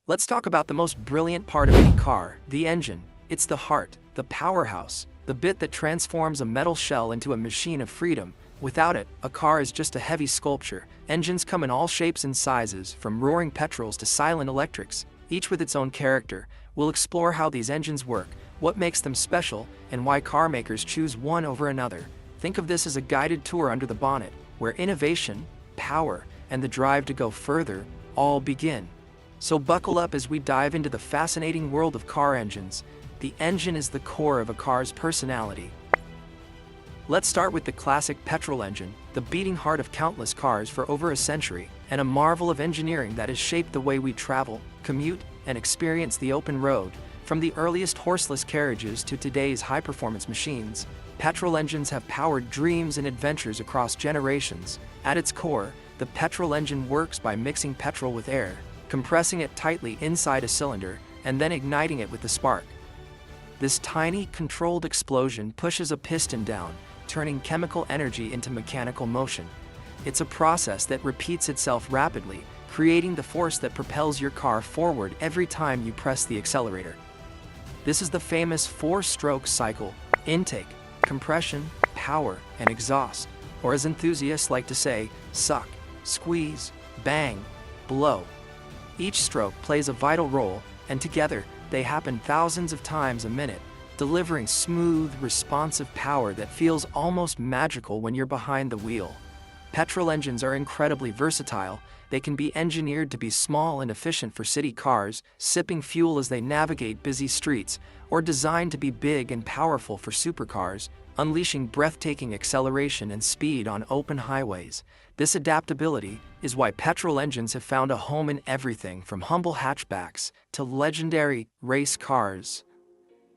Let's talk about the most brilliant part of any car, the engine. It's the heart, the powerhouse, the bit that transforms a metal shell into a machine of freedom. Without it, a car is just a heavy sculpture. Engines come in all shapes and sizes, from roaring petrols to silent electrics, each with its own character. We'll explore how these engines work, what makes them special, and why car makers choose one over another. Think of this as a guided tour under the bonnet, where innovation, power, and the drive to go further all begin. So buckle up as we dive into the fascinating world of car engines. The engine is the core of a car's personality. Let's start with the classic petrol engine, the beating heart of countless cars for over a century, and a marvel of engineering that has shaped the way we travel, commute, and experience the open road. From the earliest horseless carriages to today's high-performance machines, petrol engines have powered dreams and adventures across generations. At its core, the petrol engine works by mixing petrol with air, compressing it tightly inside a cylinder, and then igniting it with the spark. This tiny, controlled explosion pushes a piston down, turning chemical energy into mechanical motion. It's a process that repeats itself rapidly, creating the force that propels your car forward every time you press the accelerator. This is the famous four-stroke cycle: intake, compression, power, and exhaust, or as enthusiasts like to say, suck, squeeze, bang, blow. Each stroke plays a vital role, and together, they happen thousands of times a minute, delivering smooth, responsive power that feels almost magical when you're behind the wheel. Petrol engines are incredibly versatile. They can be engineered to be small and efficient for city cars, sipping fuel as they navigate busy streets, or designed to be big and powerful for supercars, unleashing breathtaking acceleration and speed on open highways. This adaptability is why petrol engines have found a home in everything from humble hatchbacks to legendary race cars.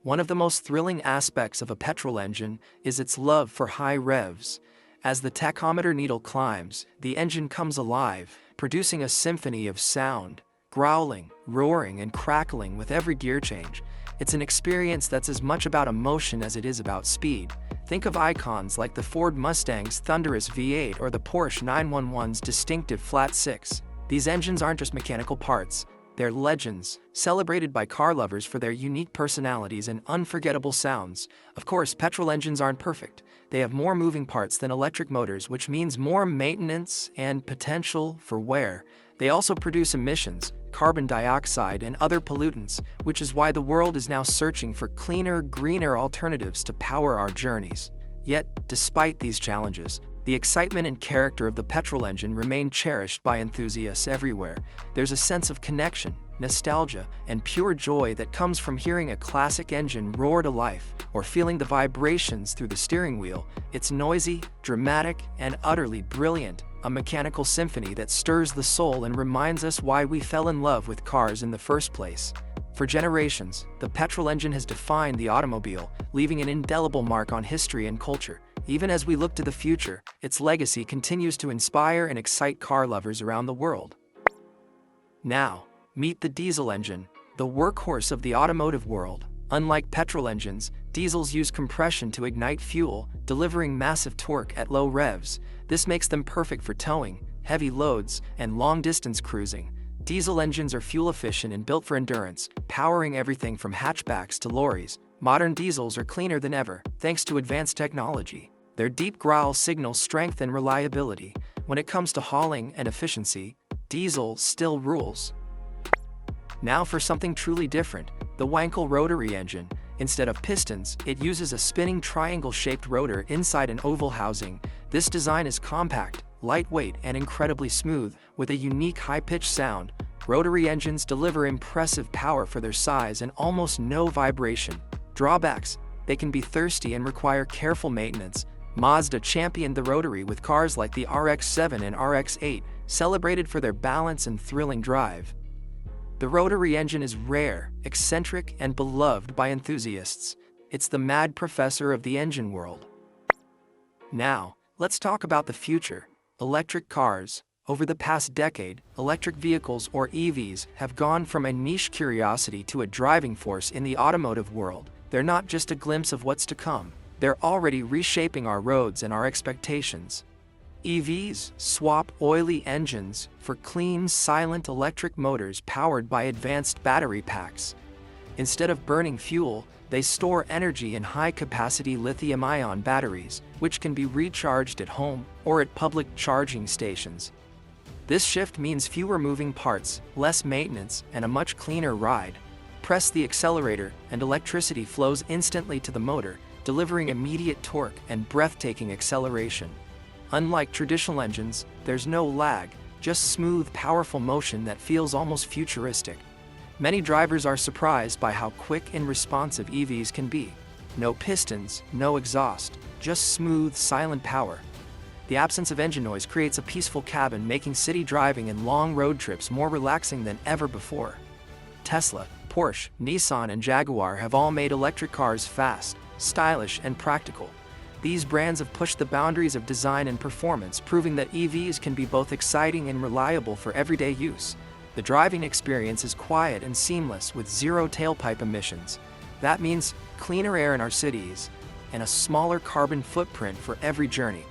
One of the most thrilling aspects of a petrol engine is its love for high revs. As the tachometer needle climbs, the engine comes alive, producing a symphony of sound, growling, roaring, and crackling with every gear change. It's an experience that's as much about emotion as it is about speed. Think of icons like the Ford Mustang's thunderous V8 or the Porsche 911's distinctive flat six. These engines aren't just mechanical parts, they're legends, celebrated by car lovers for their unique personalities and unforgettable sounds. Of course, petrol engines aren't perfect. They have more moving parts than electric motors, which means more maintenance and potential for wear. They also produce emissions, carbon dioxide, and other pollutants, which is why the world is now searching for cleaner, greener alternatives to power our journeys. Yet, despite these challenges, the excitement and character of the petrol engine remain cherished by enthusiasts everywhere. There's a sense of connection, nostalgia, and pure joy that comes from hearing a classic engine roar to life, or feeling the vibrations through the steering wheel. It's noisy, dramatic, and utterly brilliant, a mechanical symphony that stirs the soul and reminds us why we fell in love with cars in the first place. For generations, the petrol engine has defined the automobile, leaving an indelible mark on history and culture. Even as we look to the future, its legacy continues to inspire and excite car lovers around the world. Now, meet the diesel engine, the workhorse of the automotive world. Unlike petrol engines, diesels use compression to ignite fuel, delivering massive torque at low revs. This makes them perfect for towing, heavy loads, and long-distance cruising. Diesel engines are fuel-efficient and built for endurance, powering everything from hatchbacks to lorries. Modern diesels are cleaner than ever, thanks to advanced technology. Their deep growl signals strength and reliability. When it comes to hauling and efficiency, diesel still rules. Now for something truly different, the Wankel rotary engine. Instead of pistons, it uses a spinning triangle-shaped rotor inside an oval housing. This design is compact, lightweight, and incredibly smooth, with a unique high-pitched sound. Rotary engines deliver impressive power for their size and almost no vibration. Drawbacks: they can be thirsty and require careful maintenance. Mazda championed the rotary with cars like the RX-7 and RX-8, celebrated for their balance and thrilling drive. The rotary engine is rare, eccentric, and beloved by enthusiasts. It's the mad professor of the engine world. Now, let's talk about the future. Electric cars. Over the past decade, electric vehicles, or EVs, have gone from a niche curiosity to a driving force in the automotive world. They're not just a glimpse of what's to come. They're already reshaping our roads and our expectations. EVs swap oily engines for clean, silent electric motors powered by advanced battery packs. Instead of burning fuel, they store energy in high-capacity lithium-ion batteries, which can be recharged at home or at public charging stations. This shift means fewer moving parts, less maintenance, and a much cleaner ride. Press the accelerator, and electricity flows instantly to the motor, delivering immediate torque and breathtaking acceleration. Unlike traditional engines, there's no lag, just smooth, powerful motion that feels almost futuristic. Many drivers are surprised by how quick and responsive EVs can be. No pistons, no exhaust, just smooth, silent power. The absence of engine noise creates a peaceful cabin, making city driving and long road trips more relaxing than ever before. Tesla, Porsche, Nissan, and Jaguar have all made electric cars fast, stylish, and practical. These brands have pushed the boundaries of design and performance, proving that EVs can be both exciting and reliable for everyday use. The driving experience is quiet and seamless with zero tailpipe emissions. That means cleaner air in our cities and a smaller carbon footprint for every journey.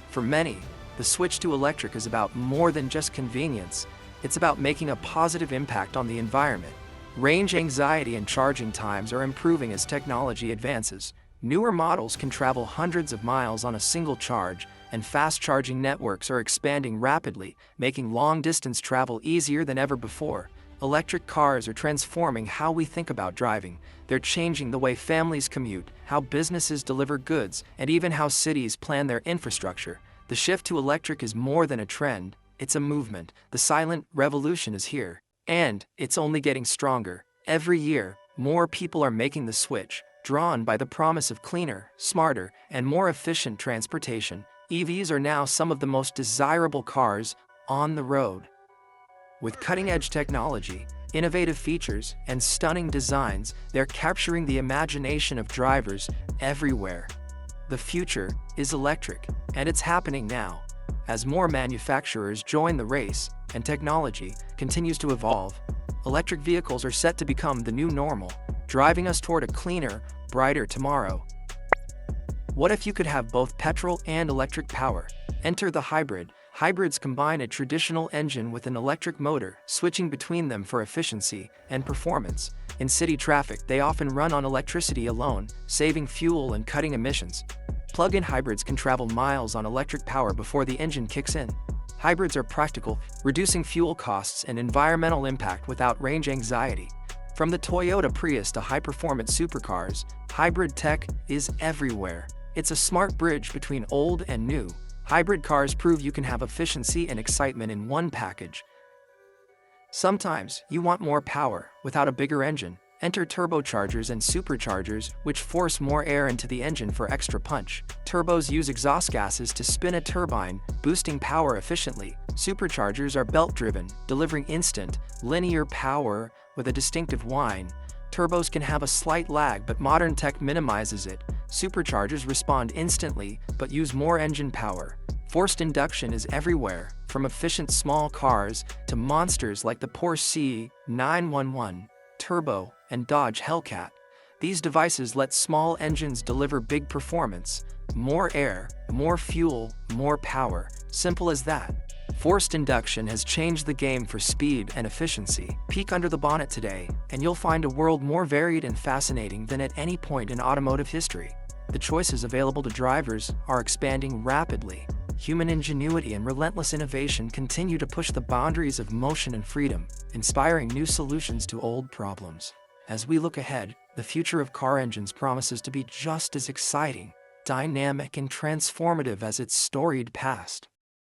For many, the switch to electric is about more than just convenience. It's about making a positive impact on the environment. Range anxiety and charging times are improving as technology advances. Newer models can travel hundreds of miles on a single charge, and fast charging networks are expanding rapidly, making long-distance travel easier than ever before. Electric cars are transforming how we think about driving. They're changing the way families commute, how businesses deliver goods, and even how cities plan their infrastructure. The shift to electric is more than a trend, it's a movement. The silent revolution is here, and it's only getting stronger. Every year, more people are making the switch, drawn by the promise of cleaner, smarter, and more efficient transportation. EVs are now some of the most desirable cars on the road. With cutting-edge technology, innovative features, and stunning designs, they're capturing the imagination of drivers everywhere. The future is electric, and it's happening now. As more manufacturers join the race and technology continues to evolve, electric vehicles are set to become the new normal, driving us toward a cleaner, brighter tomorrow. What if you could have both petrol and electric power? Enter the hybrid. Hybrids combine a traditional engine with an electric motor, switching between them for efficiency and performance. In city traffic, they often run on electricity alone, saving fuel and cutting emissions. Plug-in hybrids can travel miles on electric power before the engine kicks in. Hybrids are practical, reducing fuel costs and environmental impact without range anxiety. From the Toyota Prius to high-performance supercars, hybrid tech is everywhere. It's a smart bridge between old and new. Hybrid cars prove you can have efficiency and excitement in one package. Sometimes you want more power without a bigger engine. Enter turbochargers and superchargers, which force more air into the engine for extra punch. Turbos use exhaust gases to spin a turbine, boosting power efficiently. Superchargers are belt-driven, delivering instant, linear power with a distinctive whine. Turbos can have a slight lag, but modern tech minimizes it. Superchargers respond instantly, but use more engine power. Forced induction is everywhere, from efficient small cars to monsters like the Porsche 911, Turbo, and Dodge Hellcat. These devices let small engines deliver big performance. More air, more fuel, more power. Simple as that. Forced induction has changed the game for speed and efficiency. Peek under the bonnet today, and you'll find a world more varied and fascinating than at any point in automotive history. The choices available to drivers are expanding rapidly. Human ingenuity and relentless innovation continue to push the boundaries of motion and freedom, inspiring new solutions to old problems. As we look ahead, the future of car engines promises to be just as exciting, dynamic, and transformative as its storied past.